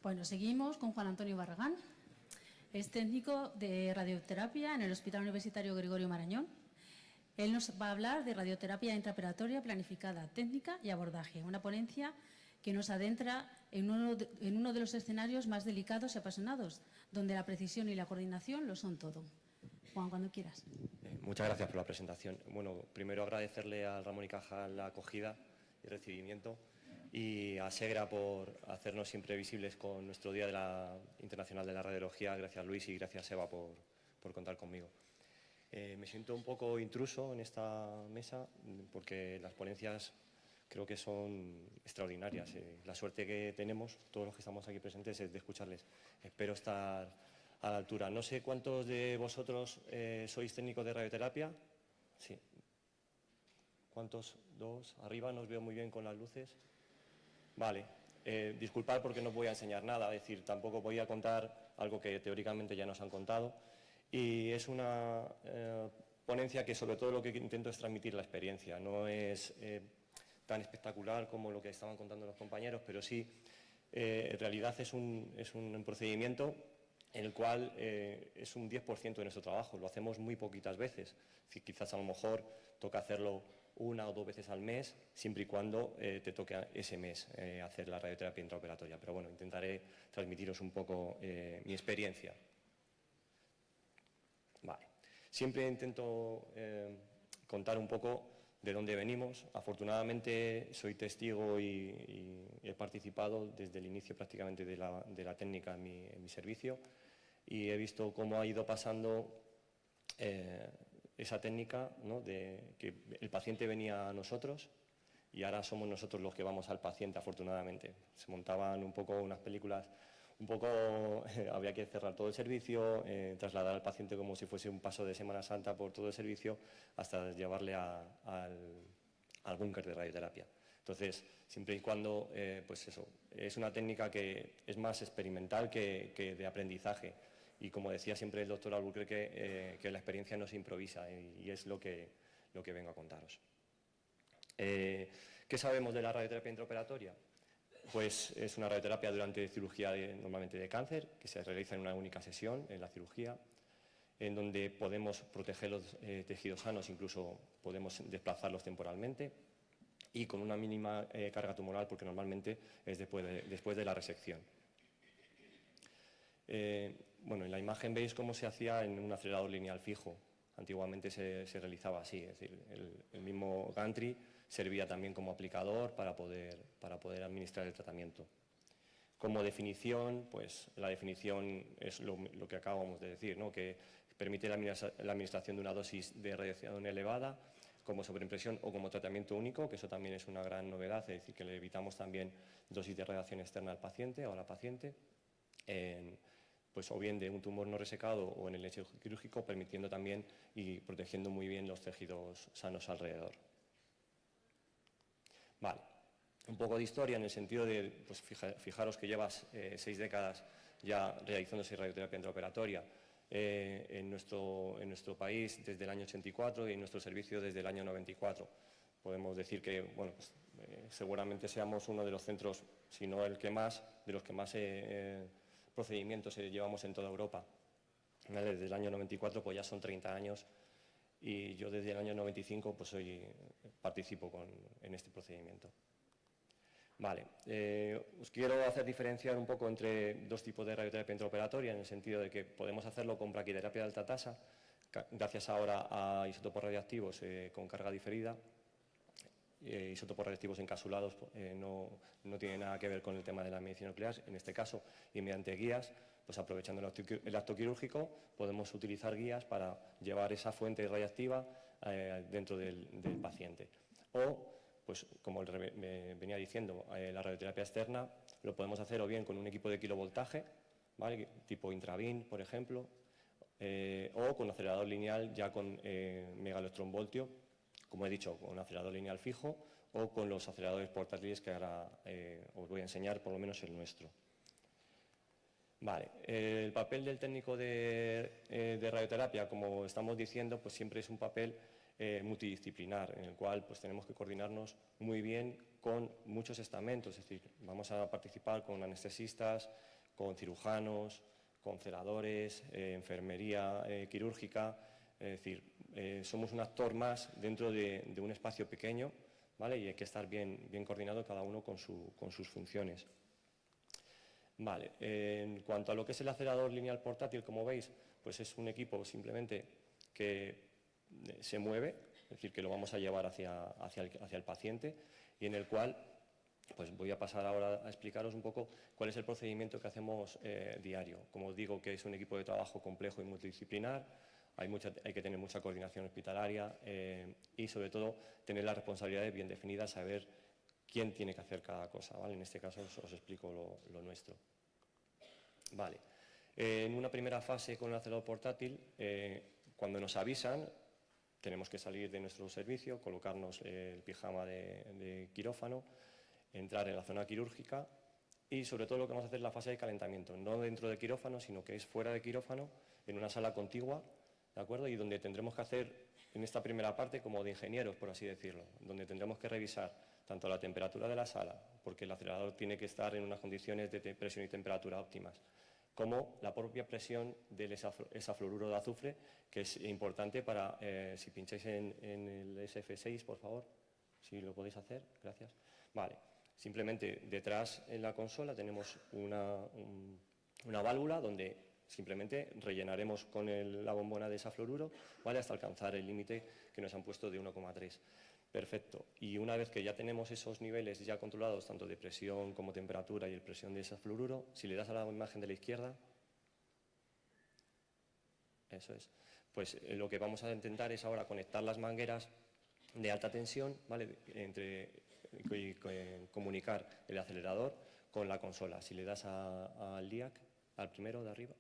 Bueno, seguimos con Juan Antonio Barragán. Es técnico de radioterapia en el Hospital Universitario Gregorio Marañón. Él nos va a hablar de radioterapia intraoperatoria planificada, técnica y abordaje, una ponencia que nos adentra en uno de los escenarios más delicados y apasionados, donde la precisión y la coordinación lo son todo. Juan, cuando quieras. Muchas gracias por la presentación. Bueno, primero agradecerle a Ramón y Cajal la acogida y recibimiento, y a SEGRA por hacernos siempre visibles con nuestro Día Internacional de la Radiología. Gracias, Luis, y gracias, Eva, por contar conmigo. Me siento un poco intruso en esta mesa porque las ponencias creo que son extraordinarias. La suerte que tenemos, todos los que estamos aquí presentes, es de escucharles. Espero estar a la altura. No sé cuántos de vosotros sois técnicos de radioterapia. Sí. ¿Cuántos? ¿Dos? Arriba, no os veo muy bien con las luces. Vale. Disculpad porque no voy a enseñar nada, es decir, tampoco voy a contar algo que teóricamente ya nos han contado. Y es una ponencia que sobre todo lo que intento es transmitir la experiencia. No es tan espectacular como lo que estaban contando los compañeros, pero sí, en realidad es un procedimiento en el cual es un 10% de nuestro trabajo. Lo hacemos muy poquitas veces. Es decir, quizás a lo mejor toca hacerlo una o dos veces al mes, siempre y cuando te toque ese mes hacer la radioterapia intraoperatoria. Pero bueno, intentaré transmitiros un poco mi experiencia. Vale. Siempre intento contar un poco de dónde venimos. Afortunadamente soy testigo y he participado desde el inicio prácticamente de la técnica en mi servicio, y he visto cómo ha ido pasando esa técnica, ¿no?, de que el paciente venía a nosotros y ahora somos nosotros los que vamos al paciente, afortunadamente. Se montaban un poco unas películas. Había que cerrar todo el servicio, trasladar al paciente como si fuese un paso de Semana Santa por todo el servicio, hasta llevarle al búnker de radioterapia. Entonces, siempre y cuando, pues eso, es una técnica que es más experimental que de aprendizaje. Y como decía siempre el doctor Albuquerque, que la experiencia no se improvisa, y es lo que vengo a contaros. ¿Qué sabemos de la radioterapia intraoperatoria? Pues es una radioterapia durante cirugía normalmente de cáncer, que se realiza en una única sesión en la cirugía, en donde podemos proteger los tejidos sanos, incluso podemos desplazarlos temporalmente, y con una mínima carga tumoral, porque normalmente es después de la resección. Bueno, en la imagen veis cómo se hacía en un acelerador lineal fijo. Antiguamente se realizaba así, es decir, el mismo gantry servía también como aplicador para poder administrar el tratamiento. Como definición, pues la definición es lo que acabamos de decir, ¿no?, que permite la administración de una dosis de radiación elevada como sobreimpresión o como tratamiento único, que eso también es una gran novedad, es decir, que le evitamos también dosis de radiación externa al paciente o a la paciente, pues o bien de un tumor no resecado o en el lecho quirúrgico, permitiendo también y protegiendo muy bien los tejidos sanos alrededor. Vale, un poco de historia en el sentido de, pues fijaros que llevas 6 décadas ya realizándose radioterapia intraoperatoria en nuestro país desde el año 84 y en nuestro servicio desde el año 94. Podemos decir que, bueno, pues, seguramente seamos uno de los centros, si no el que más, de los que más procedimientos llevamos en toda Europa. Desde el año 94 pues ya son 30 años y yo desde el año 95 pues participo en este procedimiento. Vale, os quiero hacer diferenciar un poco entre dos tipos de radioterapia intraoperatoria, en el sentido de que podemos hacerlo con braquiterapia de alta tasa, gracias ahora a isótopos radioactivos con carga diferida. Isótopos radioactivos encapsulados no tiene nada que ver con el tema de la medicina nuclear, en este caso, y mediante guías, pues aprovechando el acto quirúrgico, podemos utilizar guías para llevar esa fuente radiactiva dentro del paciente. O, pues como me venía diciendo, la radioterapia externa lo podemos hacer o bien con un equipo de kilovoltaje, ¿vale?, tipo Intravin, por ejemplo, o con acelerador lineal ya con megaelectronvoltio, como he dicho, con un acelerador lineal fijo o con los aceleradores portátiles que ahora os voy a enseñar, por lo menos el nuestro. Vale, el papel del técnico de radioterapia, como estamos diciendo, pues siempre es un papel multidisciplinar, en el cual pues tenemos que coordinarnos muy bien con muchos estamentos, es decir, vamos a participar con anestesistas, con cirujanos, con celadores, enfermería quirúrgica. Es decir, somos un actor más dentro de un espacio pequeño, ¿vale? Y hay que estar bien coordinado cada uno con sus funciones. Vale, en cuanto a lo que es el acelerador lineal portátil, como veis, pues es un equipo simplemente que se mueve, es decir, que lo vamos a llevar hacia el paciente y en el cual pues voy a pasar ahora a explicaros un poco cuál es el procedimiento que hacemos diario. Como os digo, que es un equipo de trabajo complejo y multidisciplinar, hay que tener mucha coordinación hospitalaria y, sobre todo, tener las responsabilidades bien definidas, saber quién tiene que hacer cada cosa, ¿vale? En este caso os explico lo nuestro. Vale. En una primera fase con el acelerador portátil, cuando nos avisan, tenemos que salir de nuestro servicio, colocarnos el pijama de quirófano, entrar en la zona quirúrgica y, sobre todo, lo que vamos a hacer es la fase de calentamiento, no dentro de quirófano, sino que es fuera de quirófano, en una sala contigua, ¿de acuerdo? Y donde tendremos que hacer, en esta primera parte, como de ingenieros, por así decirlo, donde tendremos que revisar tanto la temperatura de la sala, porque el acelerador tiene que estar en unas condiciones de presión y temperatura óptimas, como la propia presión del hexafluoruro de azufre, que es importante para, si pincháis en el SF6, por favor, si lo podéis hacer, gracias. Vale, simplemente detrás en la consola tenemos una válvula donde simplemente rellenaremos con la bombona de hexafluoruro, ¿vale? Hasta alcanzar el límite que nos han puesto de 1,3. Perfecto. Y una vez que ya tenemos esos niveles ya controlados, tanto de presión como temperatura y el presión de hexafluoruro, si le das a la imagen de la izquierda, eso es, pues lo que vamos a intentar es ahora conectar las mangueras de alta tensión, ¿vale? Y comunicar el acelerador con la consola. Si le das al LIAC, al primero de arriba,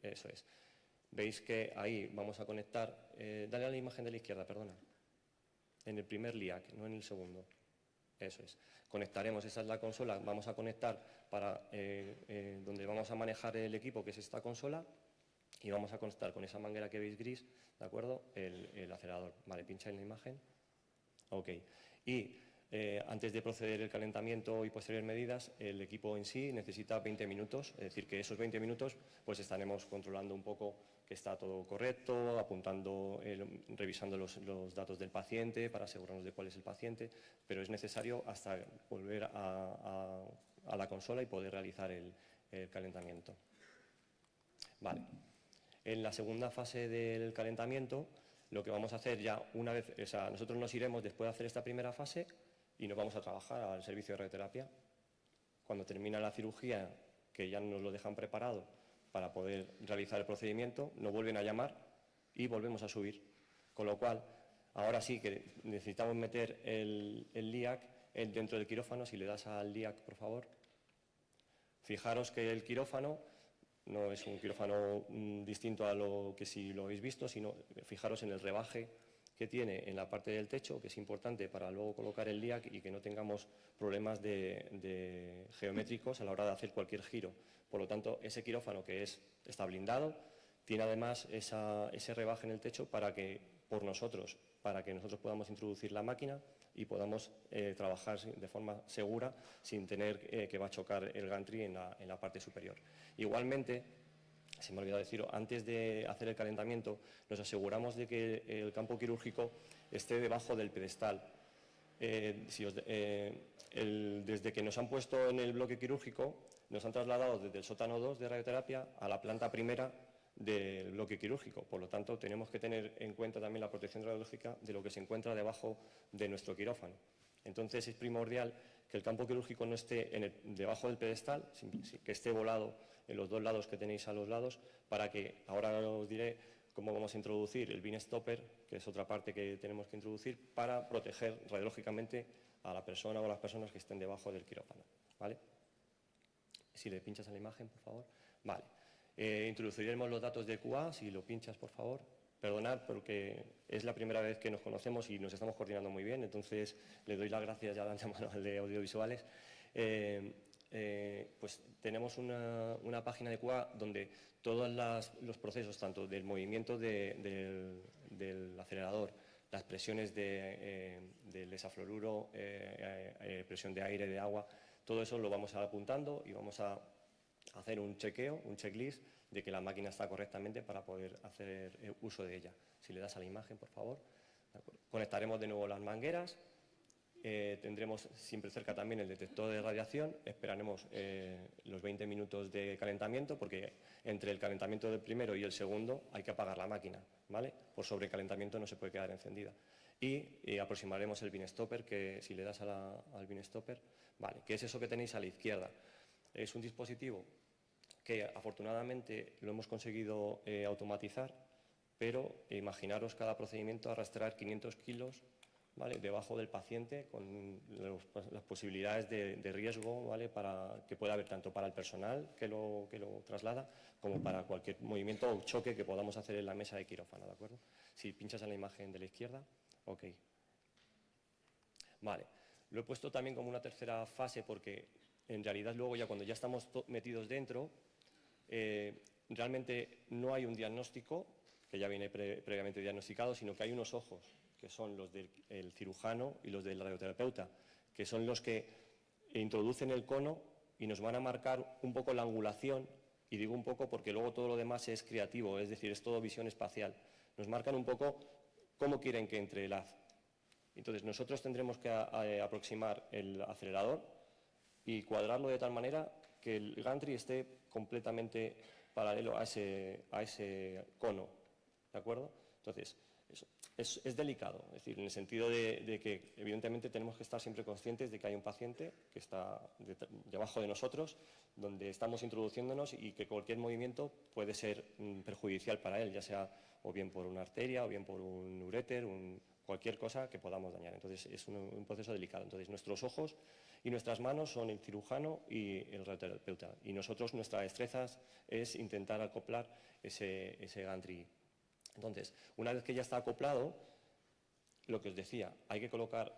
eso es. Veis que ahí vamos a conectar, dale a la imagen de la izquierda, perdona, en el primer LIAC, no en el segundo. Eso es. Conectaremos, esa es la consola, vamos a conectar para donde vamos a manejar el equipo, que es esta consola, y vamos a conectar con esa manguera que veis gris, ¿de acuerdo? El acelerador. Vale, pincha en la imagen. Ok. Y antes de proceder el calentamiento y posteriores medidas, el equipo en sí necesita 20 minutos, es decir, que esos 20 minutos pues estaremos controlando un poco que está todo correcto, apuntando, revisando los datos del paciente para asegurarnos de cuál es el paciente, pero es necesario hasta volver a la consola y poder realizar el calentamiento. Vale. En la segunda fase del calentamiento, lo que vamos a hacer ya una vez, o sea, nosotros nos iremos después de hacer esta primera fase y nos vamos a trabajar al servicio de radioterapia. Cuando termina la cirugía, que ya nos lo dejan preparado para poder realizar el procedimiento, nos vuelven a llamar y volvemos a subir. Con lo cual, ahora sí que necesitamos meter el LIAC dentro del quirófano. Si le das al LIAC, por favor. Fijaros que el quirófano no es un quirófano distinto a lo que si lo habéis visto, sino fijaros en el rebaje que tiene en la parte del techo, que es importante para luego colocar el LIAC y que no tengamos problemas de geométricos a la hora de hacer cualquier giro. Por lo tanto, ese quirófano que está blindado, tiene además ese rebaje en el techo para que nosotros podamos introducir la máquina y podamos trabajar de forma segura sin tener que va a chocar el gantry en la parte superior. Igualmente, se me ha olvidado decirlo, antes de hacer el calentamiento nos aseguramos de que el campo quirúrgico esté debajo del pedestal. Desde que nos han puesto en el bloque quirúrgico, nos han trasladado desde el sótano 2 de radioterapia a la planta primera del bloque quirúrgico. Por lo tanto, tenemos que tener en cuenta también la protección radiológica de lo que se encuentra debajo de nuestro quirófano. Entonces, es primordial que el campo quirúrgico no esté debajo del pedestal, que esté volado en los dos lados que tenéis a los lados, para que, ahora os diré cómo vamos a introducir el beam stopper, que es otra parte que tenemos que introducir, para proteger radiológicamente a la persona o a las personas que estén debajo del quirófano, ¿vale? Si le pinchas en la imagen, por favor. Vale. Introduciremos los datos de QA, si lo pinchas, por favor. Perdonad, porque es la primera vez que nos conocemos y nos estamos coordinando muy bien, entonces le doy las gracias ya de antemano al de audiovisuales. Pues tenemos una página de QA donde todos los procesos, tanto del movimiento del acelerador, las presiones del hexafluoruro, presión de aire, de agua, Todo eso lo vamos a ir apuntando y vamos a hacer un chequeo, un checklist de que la máquina está correctamente para poder hacer uso de ella. Si le das a la imagen, por favor. Conectaremos de nuevo las mangueras. Tendremos siempre cerca también el detector de radiación. Esperaremos los 20 minutos de calentamiento, porque entre el calentamiento del primero y el segundo hay que apagar la máquina, ¿vale? Por sobrecalentamiento no se puede quedar encendida. Y aproximaremos el bin stopper, que si le das al bin stopper, vale, que es eso que tenéis a la izquierda. Es un dispositivo que afortunadamente lo hemos conseguido automatizar, pero imaginaros cada procedimiento arrastrar 500 kilos, ¿vale?, debajo del paciente, con las posibilidades de riesgo, ¿vale?, que pueda haber tanto para el personal que lo traslada como para cualquier movimiento o choque que podamos hacer en la mesa de quirófano, ¿de acuerdo? Si pinchas en la imagen de la izquierda, ok. Vale, lo he puesto también como una tercera fase porque en realidad luego ya cuando ya estamos metidos dentro, realmente no hay un diagnóstico que ya viene previamente diagnosticado, sino que hay unos ojos, que son los del cirujano y los del radioterapeuta, que son los que introducen el cono y nos van a marcar un poco la angulación, y digo un poco porque luego todo lo demás es creativo, es decir, es todo visión espacial. Nos marcan un poco cómo quieren que entre el haz. Entonces nosotros tendremos que aproximar el acelerador y cuadrarlo de tal manera que el gantry esté completamente paralelo a ese cono, ¿de acuerdo? Entonces, es delicado, es decir, en el sentido de que evidentemente tenemos que estar siempre conscientes de que hay un paciente que está debajo de nosotros, donde estamos introduciéndonos y que cualquier movimiento puede ser perjudicial para él, ya sea o bien por una arteria o bien por un uréter, cualquier cosa que podamos dañar. Entonces es un proceso delicado. Entonces nuestros ojos y nuestras manos son el cirujano y el radioterapeuta. Y nosotros, nuestra destreza es intentar acoplar ese gantry. Entonces, una vez que ya está acoplado, lo que os decía, hay que colocar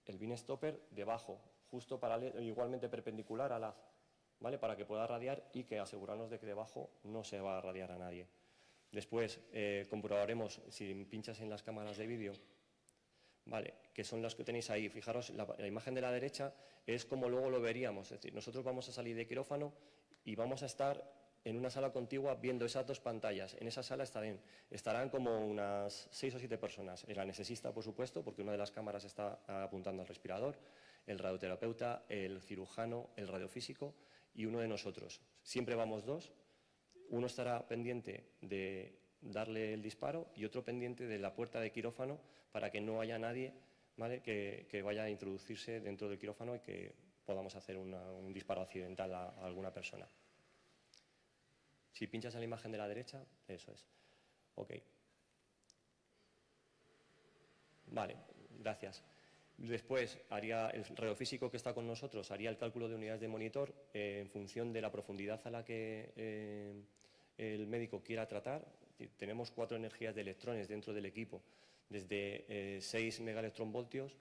el bin stopper debajo, justo paralelo, igualmente perpendicular al haz, ¿vale?, para que pueda radiar y que asegurarnos de que debajo no se va a radiar a nadie. Después comprobaremos, si pinchas en las cámaras de vídeo, ¿vale?, que son las que tenéis ahí. Fijaros, la imagen de la derecha es como luego lo veríamos. Es decir, nosotros vamos a salir de quirófano y vamos a estar en una sala contigua viendo esas dos pantallas. En esa sala estarán como unas 6 o 7 personas. El anestesista, por supuesto, porque una de las cámaras está apuntando al respirador, el radioterapeuta, el cirujano, el radiofísico y uno de nosotros. Siempre vamos dos. Uno estará pendiente de darle el disparo y otro pendiente de la puerta de quirófano para que no haya nadie, ¿vale?, que vaya a introducirse dentro del quirófano y que podamos hacer un disparo accidental a alguna persona. Si pinchas en la imagen de la derecha, eso es. Ok. Vale, gracias. Después, el radiofísico que está con nosotros haría el cálculo de unidades de monitor en función de la profundidad a la que el médico quiera tratar. Tenemos 4 energías de electrones dentro del equipo, desde 6 megaelectronvoltios,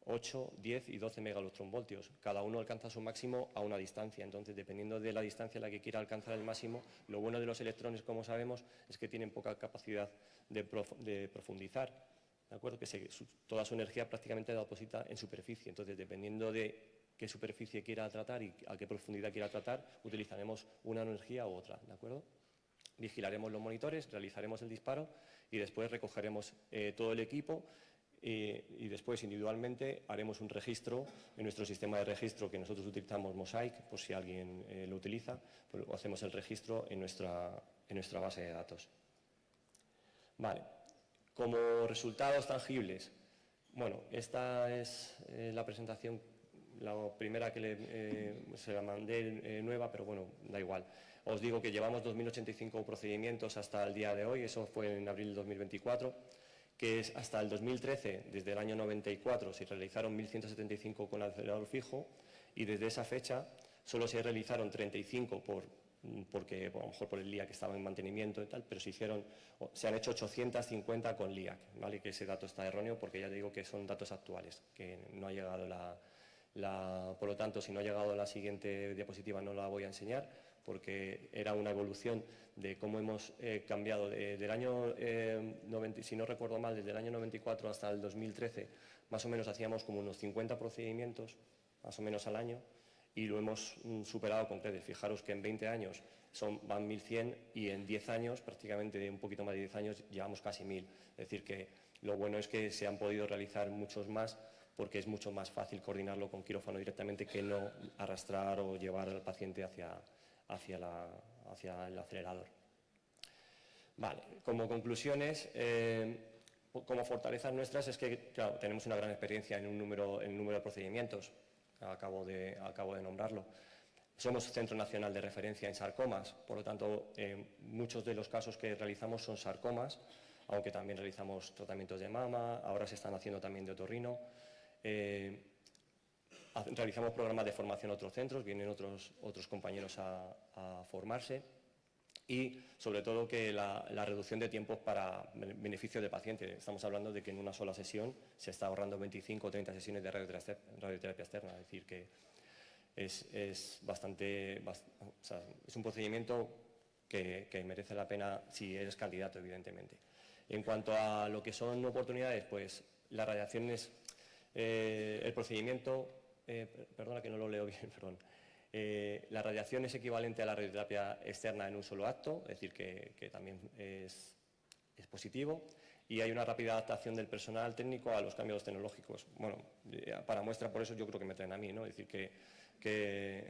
8, 10 y 12 megaelectronvoltios. Cada uno alcanza su máximo a una distancia. Entonces, dependiendo de la distancia a la que quiera alcanzar el máximo, lo bueno de los electrones, como sabemos, es que tienen poca capacidad de profundizar, ¿de acuerdo? Que toda su energía prácticamente la deposita en superficie. Entonces, dependiendo de qué superficie quiera tratar y a qué profundidad quiera tratar, utilizaremos una energía u otra, ¿de acuerdo? Vigilaremos los monitores, realizaremos el disparo y después recogeremos todo el equipo. Y después individualmente haremos un registro en nuestro sistema de registro que nosotros utilizamos Mosaic, por si alguien lo utiliza, pues hacemos el registro en nuestra base de datos. Vale, como resultados tangibles, bueno, esta es la presentación, la primera que se la mandé nueva, pero bueno, da igual. Os digo que llevamos 2.085 procedimientos hasta el día de hoy, eso fue en abril de 2024. Que es hasta el 2013, desde el año 94, se realizaron 1.175 con acelerador fijo y desde esa fecha solo se realizaron 35 porque a lo mejor por el LIAC que estaba en mantenimiento y tal, pero se han hecho 850 con LIAC, ¿vale? Que ese dato está erróneo porque ya digo que son datos actuales, que no ha llegado por lo tanto, si no ha llegado la siguiente diapositiva no la voy a enseñar, porque era una evolución de cómo hemos cambiado del año 90, si no recuerdo mal, desde el año 94 hasta el 2013, más o menos hacíamos como unos 50 procedimientos, más o menos al año, y lo hemos superado con creces. Fijaros que en 20 años van 1.100 y en 10 años, prácticamente de un poquito más de 10 años, llevamos casi 1.000. Es decir, que lo bueno es que se han podido realizar muchos más porque es mucho más fácil coordinarlo con quirófano directamente que no arrastrar o llevar al paciente hacia el acelerador. Vale, como conclusiones, como fortalezas nuestras es que, claro, tenemos una gran experiencia en el número de procedimientos, acabo de nombrarlo. Somos Centro Nacional de Referencia en Sarcomas, por lo tanto, muchos de los casos que realizamos son sarcomas, aunque también realizamos tratamientos de mama, ahora se están haciendo también de otorrino. Realizamos programas de formación a otros centros, vienen otros compañeros a formarse y, sobre todo, que la reducción de tiempos para beneficio del paciente. Estamos hablando de que en una sola sesión se está ahorrando 25 o 30 sesiones de radioterapia externa, es decir, que es un procedimiento que merece la pena si eres candidato, evidentemente. En cuanto a lo que son oportunidades, pues las radiaciones, el procedimiento, perdona que no lo leo bien, perdón. La radiación es equivalente a la radioterapia externa en un solo acto, es decir, que también es positivo, y hay una rápida adaptación del personal técnico a los cambios tecnológicos. Bueno, para muestra, por eso yo creo que me traen a mí, ¿no? Es decir, que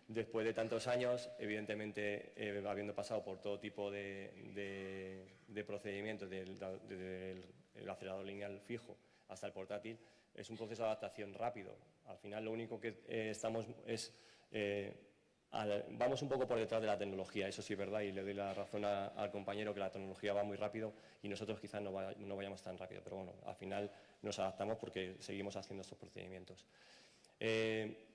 después de tantos años, evidentemente, habiendo pasado por todo tipo de procedimientos, del acelerador lineal fijo hasta el portátil, es un proceso de adaptación rápido. Al final, lo único que estamos es... vamos un poco por detrás de la tecnología, eso sí es verdad, y le doy la razón al compañero que la tecnología va muy rápido y nosotros quizás no vayamos tan rápido, pero bueno, al final nos adaptamos porque seguimos haciendo estos procedimientos.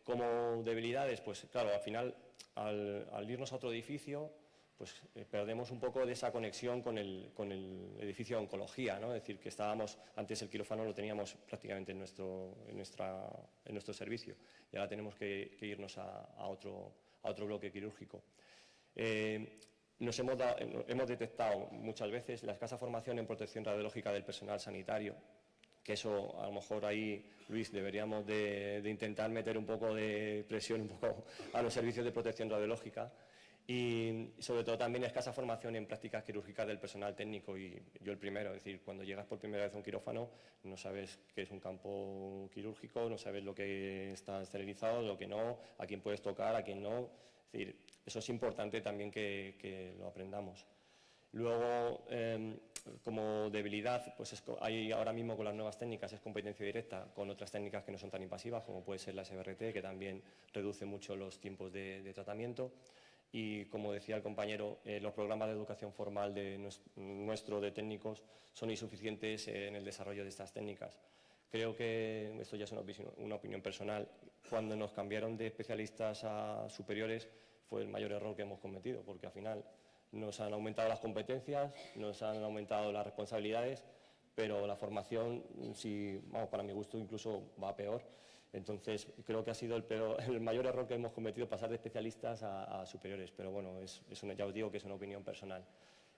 Como debilidades, pues claro, al final, al irnos a otro edificio, pues perdemos un poco de esa conexión con el edificio de oncología, ¿no? Es decir, que antes el quirófano lo teníamos prácticamente en nuestro servicio y ahora tenemos que irnos a otro bloque quirúrgico. Hemos detectado muchas veces la escasa formación en protección radiológica del personal sanitario, que eso a lo mejor ahí, Luis, deberíamos de intentar meter un poco de presión a los servicios de protección radiológica. Y sobre todo también escasa formación en prácticas quirúrgicas del personal técnico, y yo el primero, es decir, cuando llegas por primera vez a un quirófano no sabes qué es un campo quirúrgico, no sabes lo que está esterilizado, lo que no, a quién puedes tocar, a quién no, es decir, eso es importante también que lo aprendamos. Luego, como debilidad, pues hay ahora mismo con las nuevas técnicas es competencia directa con otras técnicas que no son tan invasivas, como puede ser la SBRT, que también reduce mucho los tiempos de tratamiento. Y, como decía el compañero, los programas de educación formal de técnicos son insuficientes en el desarrollo de estas técnicas. Creo que, esto ya es una opinión personal, cuando nos cambiaron de especialistas a superiores fue el mayor error que hemos cometido, porque al final nos han aumentado las competencias, nos han aumentado las responsabilidades, pero la formación, para mi gusto, incluso va peor. Entonces, creo que ha sido el mayor error que hemos cometido, pasar de especialistas a superiores, pero bueno, ya os digo que es una opinión personal.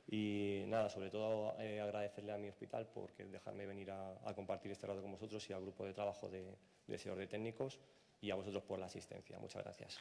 Y nada, sobre todo agradecerle a mi hospital por dejarme venir a compartir este rato con vosotros y al grupo de trabajo de SEOR de técnicos, y a vosotros por la asistencia. Muchas gracias.